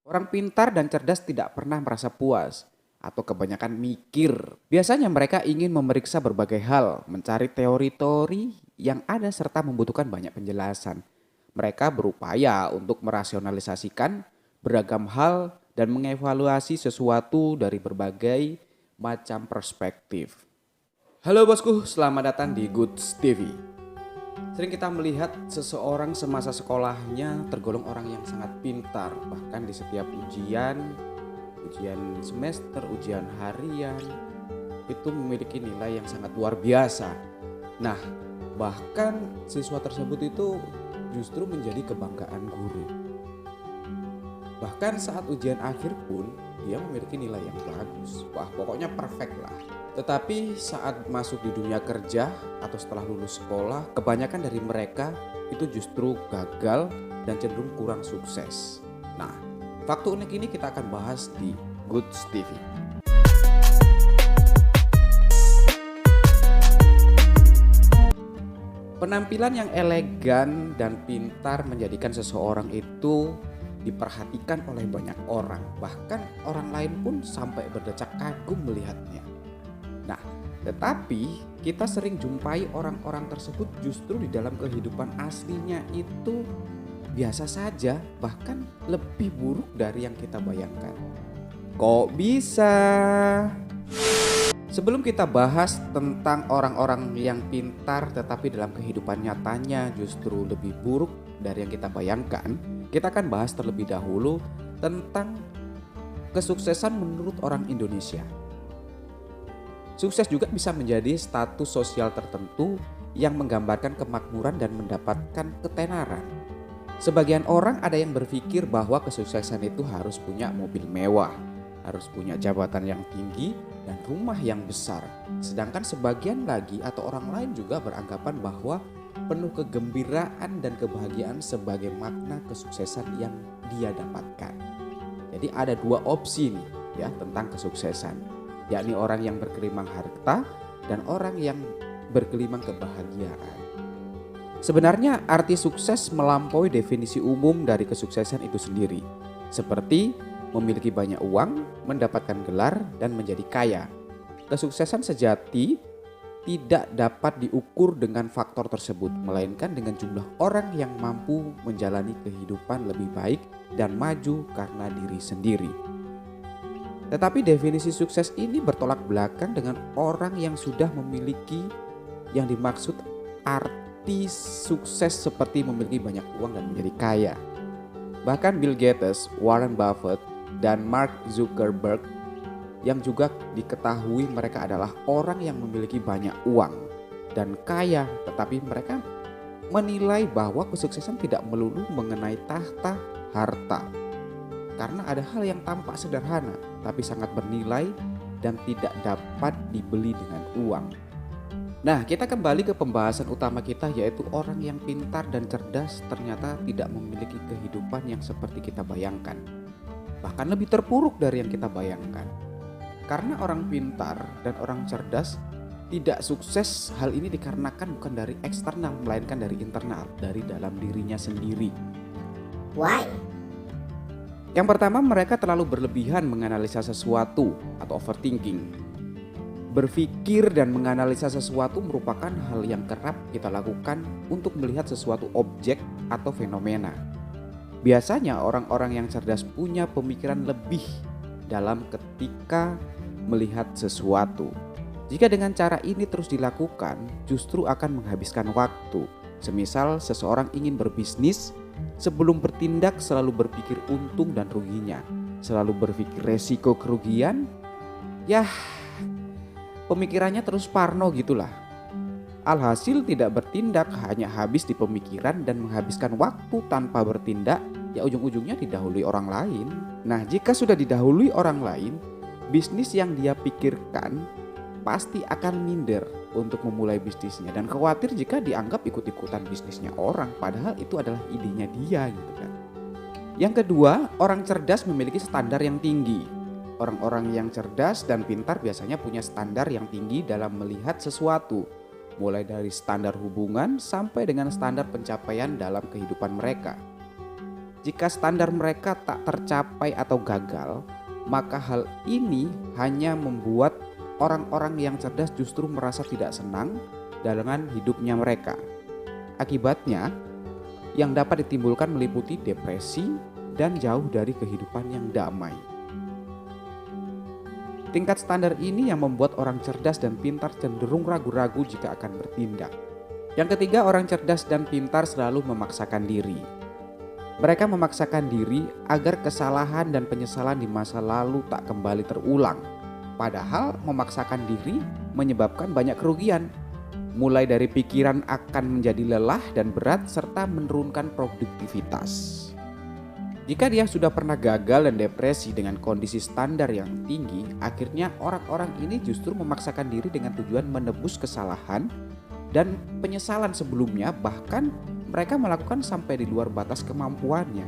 Orang pintar dan cerdas tidak pernah merasa puas atau kebanyakan mikir. Biasanya mereka ingin memeriksa berbagai hal, mencari teori-teori yang ada serta membutuhkan banyak penjelasan. Mereka berupaya untuk merasionalisasikan beragam hal dan mengevaluasi sesuatu dari berbagai macam perspektif. Halo bosku, selamat datang di Goods TV. Sering kita melihat seseorang semasa sekolahnya tergolong orang yang sangat pintar, bahkan di setiap ujian semester, ujian harian, itu memiliki nilai yang sangat luar biasa. Nah, bahkan siswa tersebut itu justru menjadi kebanggaan guru. Bahkan saat ujian akhir pun dia memiliki nilai yang bagus. Wah, pokoknya perfect lah. Tetapi saat masuk di dunia kerja atau setelah lulus sekolah, kebanyakan dari mereka itu justru gagal dan cenderung kurang sukses. Nah, fakta unik ini kita akan bahas di Goods TV. Penampilan yang elegan dan pintar menjadikan seseorang itu diperhatikan oleh banyak orang. Bahkan orang lain pun sampai berdecak kagum melihatnya. Nah, tetapi kita sering jumpai orang-orang tersebut justru di dalam kehidupan aslinya itu biasa saja, bahkan lebih buruk dari yang kita bayangkan. Kok bisa? Sebelum kita bahas tentang orang-orang yang pintar tetapi dalam kehidupan nyatanya justru lebih buruk dari yang kita bayangkan, kita akan bahas terlebih dahulu tentang kesuksesan menurut orang Indonesia. Sukses juga bisa menjadi status sosial tertentu yang menggambarkan kemakmuran dan mendapatkan ketenaran. Sebagian orang ada yang berpikir bahwa kesuksesan itu harus punya mobil mewah, harus punya jabatan yang tinggi dan rumah yang besar. Sedangkan sebagian lagi atau orang lain juga beranggapan bahwa penuh kegembiraan dan kebahagiaan sebagai makna kesuksesan yang dia dapatkan. Jadi ada dua opsi nih ya tentang kesuksesan, yakni orang yang bergelimang harta dan orang yang bergelimang kebahagiaan. Sebenarnya arti sukses melampaui definisi umum dari kesuksesan itu sendiri, seperti memiliki banyak uang, mendapatkan gelar, dan menjadi kaya. Kesuksesan sejati tidak dapat diukur dengan faktor tersebut, melainkan dengan jumlah orang yang mampu menjalani kehidupan lebih baik dan maju karena diri sendiri. Tetapi definisi sukses ini bertolak belakang dengan orang yang sudah memiliki yang dimaksud arti sukses seperti memiliki banyak uang dan menjadi kaya. Bahkan Bill Gates, Warren Buffett, dan Mark Zuckerberg yang juga diketahui mereka adalah orang yang memiliki banyak uang dan kaya, tetapi mereka menilai bahwa kesuksesan tidak melulu mengenai tahta, harta. Karena ada hal yang tampak sederhana tapi sangat bernilai dan tidak dapat dibeli dengan uang. Nah, kita kembali ke pembahasan utama kita, yaitu orang yang pintar dan cerdas ternyata tidak memiliki kehidupan yang seperti kita bayangkan. Bahkan lebih terpuruk dari yang kita bayangkan. Karena orang pintar dan orang cerdas tidak sukses, hal ini dikarenakan bukan dari eksternal melainkan dari internal, dari dalam dirinya sendiri. Why? Yang pertama, mereka terlalu berlebihan menganalisa sesuatu atau overthinking. Berpikir dan menganalisa sesuatu merupakan hal yang kerap kita lakukan untuk melihat sesuatu objek atau fenomena. Biasanya orang-orang yang cerdas punya pemikiran lebih dalam ketika melihat sesuatu. Jika dengan cara ini terus dilakukan, justru akan menghabiskan waktu. Semisal seseorang ingin berbisnis, sebelum bertindak selalu berpikir untung dan ruginya, selalu berpikir resiko kerugian, pemikirannya terus parno gitulah. Alhasil tidak bertindak, hanya habis di pemikiran dan menghabiskan waktu tanpa bertindak, ya ujung-ujungnya didahului orang lain. Nah, jika sudah didahului orang lain, bisnis yang dia pikirkan pasti akan minder untuk memulai bisnisnya dan khawatir jika dianggap ikut-ikutan bisnisnya orang, padahal itu adalah idenya dia gitu kan. Yang kedua, orang cerdas memiliki standar yang tinggi. Orang-orang yang cerdas dan pintar biasanya punya standar yang tinggi dalam melihat sesuatu, mulai dari standar hubungan sampai dengan standar pencapaian dalam kehidupan mereka. Jika standar mereka tak tercapai atau gagal, maka hal ini hanya membuat orang-orang yang cerdas justru merasa tidak senang dengan hidupnya mereka. Akibatnya, yang dapat ditimbulkan meliputi depresi dan jauh dari kehidupan yang damai. Tingkat standar ini yang membuat orang cerdas dan pintar cenderung ragu-ragu jika akan bertindak. Yang ketiga, orang cerdas dan pintar selalu memaksakan diri. Mereka memaksakan diri agar kesalahan dan penyesalan di masa lalu tak kembali terulang. Padahal memaksakan diri menyebabkan banyak kerugian, mulai dari pikiran akan menjadi lelah dan berat serta menurunkan produktivitas. Jika dia sudah pernah gagal dan depresi dengan kondisi standar yang tinggi, akhirnya orang-orang ini justru memaksakan diri dengan tujuan menebus kesalahan dan penyesalan sebelumnya, bahkan mereka melakukan sampai di luar batas kemampuannya.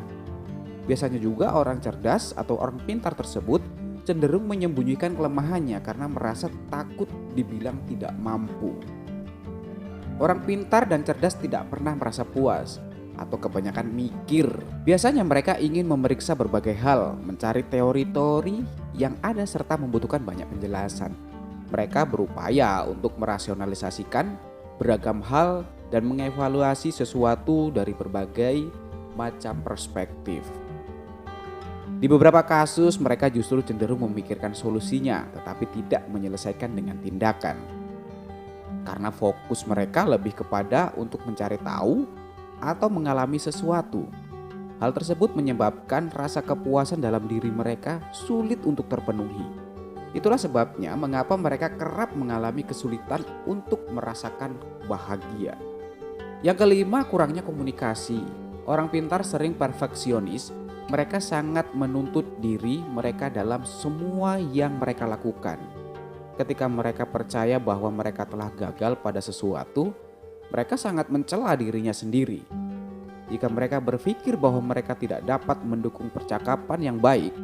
Biasanya juga orang cerdas atau orang pintar tersebut cenderung menyembunyikan kelemahannya karena merasa takut dibilang tidak mampu. Orang pintar dan cerdas tidak pernah merasa puas atau kebanyakan mikir. Biasanya mereka ingin memeriksa berbagai hal, mencari teori-teori yang ada serta membutuhkan banyak penjelasan. Mereka berupaya untuk merasionalisasikan beragam hal dan mengevaluasi sesuatu dari berbagai macam perspektif. Di beberapa kasus mereka justru cenderung memikirkan solusinya tetapi tidak menyelesaikan dengan tindakan. Karena fokus mereka lebih kepada untuk mencari tahu atau mengalami sesuatu. Hal tersebut menyebabkan rasa kepuasan dalam diri mereka sulit untuk terpenuhi. Itulah sebabnya mengapa mereka kerap mengalami kesulitan untuk merasakan bahagia. Yang kelima, kurangnya komunikasi. Orang pintar sering perfeksionis. Mereka sangat menuntut diri mereka dalam semua yang mereka lakukan. Ketika mereka percaya bahwa mereka telah gagal pada sesuatu, mereka sangat mencela dirinya sendiri. Jika mereka berpikir bahwa mereka tidak dapat mendukung percakapan yang baik,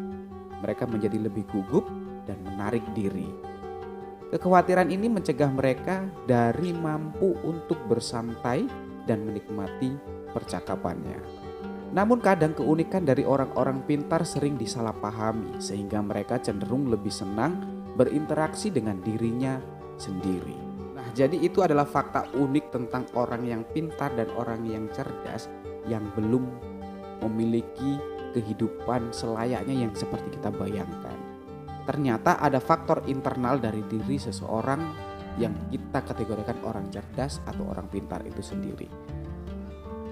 mereka menjadi lebih gugup dan menarik diri. Kekhawatiran ini mencegah mereka dari mampu untuk bersantai dan menikmati percakapannya. Namun kadang keunikan dari orang-orang pintar sering disalahpahami sehingga mereka cenderung lebih senang berinteraksi dengan dirinya sendiri. Nah, jadi itu adalah fakta unik tentang orang yang pintar dan orang yang cerdas yang belum memiliki kehidupan selayaknya yang seperti kita bayangkan. Ternyata ada faktor internal dari diri seseorang yang kita kategorikan orang cerdas atau orang pintar itu sendiri.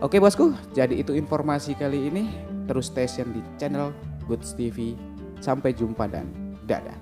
Oke bosku, jadi itu informasi kali ini. Terus stay di channel Goods TV. Sampai jumpa dan dadah.